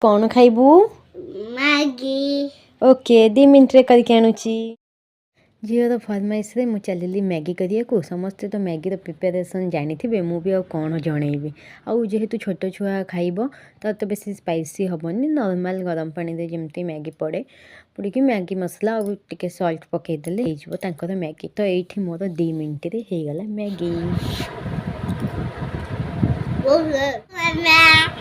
कौन खाइबू Maggi okay 2 minute रे करके आणुची झीर फरमाइश रे मु चलिली मैगी करिया को समस्ते तो मैगी प्रिपेरेसन जानी थे मु भी कौन जनइबी आउ जेहेतु छोट छुआ खाइब तो बेसी स्पाइसी हेनी नॉर्मल गरम पानी दे जमती मैगी पड़े पड़ी मैगी मसला और टिके सॉल्ट पकईदेले हो मैगी तो ये मोर 2 मिनट रे हो गला मैगी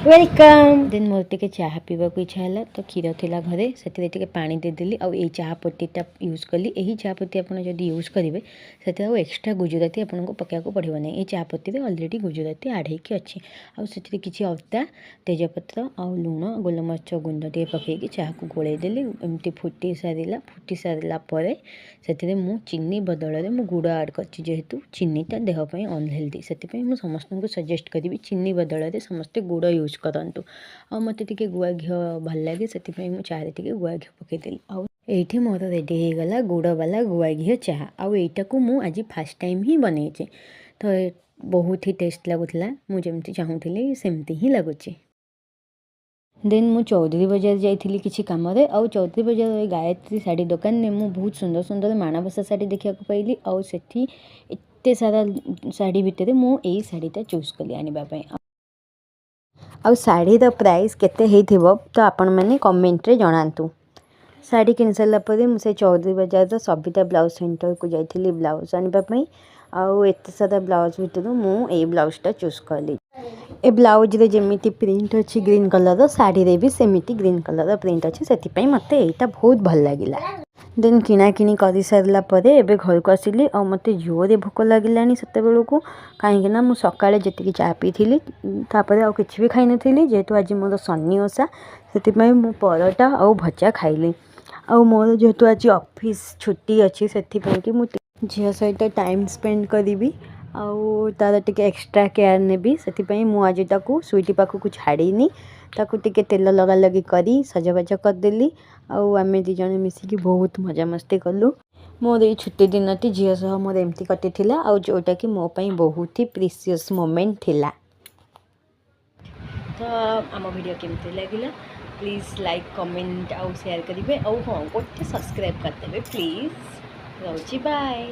वेलकम देन मोर टे चाह पीवा इच्छा है तो क्षीर थिला घरे से पानी देदेली आउ ये चाह पत्तीटा यूज कली यही चाह पत्ती आप यूज करेंगे से एक्सट्रा गुजराती आपको पकाया पड़ो ना ये चाह पत्ती अलरेडी गुजराती आड होगी अच्छी आउ किसी अदा तेजपत्र आउ लुण गोलमरीच गुंड टे पकईकि चाह को गोलैदेली एमती फुटी सारापर से चीनी बदल में गुड़ आड कर जेहेतु चीनीटा देहपाई अनहेल्दी से समस्त को सजेस्ट करी चीनी बदल में समस्ते गुड़ यूज करूँ आ मत गुआ घी भल लगे से चाह गुआ घी पकईदेली आईठी मोर रेडी हो गला गुड़ वाला गुआ घी चाह आईटा को मुझे आज फास्ट टाइम ही बनई तो बहुत ही टेस्ट लगुला मुझे चाहूली सेमती ही लगुच देन मु चौधरी बजार जाइली किसी कम आउ चौधरी बजार गायत्री साड़ी दुकान में मुझे बहुत सुंदर सुंदर माणबसा साड़ी देखा पाइली आउ सेठी एते सारा साड़ी भितर मुझे शाड़ीटा चूज कली आने आउ शाड़ीर प्राइस केते हेइथिबो तो आपण मैंने कमेंट रे जणातु शाड़ी किन सारापर मुझे चौधरी बजार सविता ब्लाउज सेंटर को जाइली ब्लाउज आने आउ एत सारा ब्लाउज भितर मुझे ब्लाउजटा चूज कली ए ब्लाउज रे जेमिति प्रिंट अच्छी ग्रीन कलर शाड़ी रे भी सेमिति ग्रीन कलर प्रिंट अच्छी से मत यहाँ बहुत भल लगिला देन किणाकिणी कर सारापर एवं घर को आसिली और मत जोरे भोक लगे से बेलू कहीं सका जी चा पी थी तापर आउ कि भी खाई नी जेहेतु आज मोर शनि ओषा से मु परोटा और भजा खाइली आउ मोर जेहेतु आज ऑफिस छुट्टी अच्छी से झील सहित टाइम स्पेंड करी आउ तार टिके एक्स्ट्रा केयर नेबी से मुझे आज स्वीटी पाखक छाड़ीनी ताकू टिके तेल लगा लगी करी सजबाज करदेली आउ आम दी जन मिसिकी बहुत मजा मस्ती कलु मोर ये छुट्टी दिन टी झील सह मोर एमती कटी आउ जोटा कि मो पाई बहुत ही प्रीसियस मोमेंट थिला तो आम वीडियो केमती लगिला प्लीज लाइक कमेंट आउ शेयर करेंगे और हाँ गोटे सब्सक्राइब करदे प्लीज रोची बाय।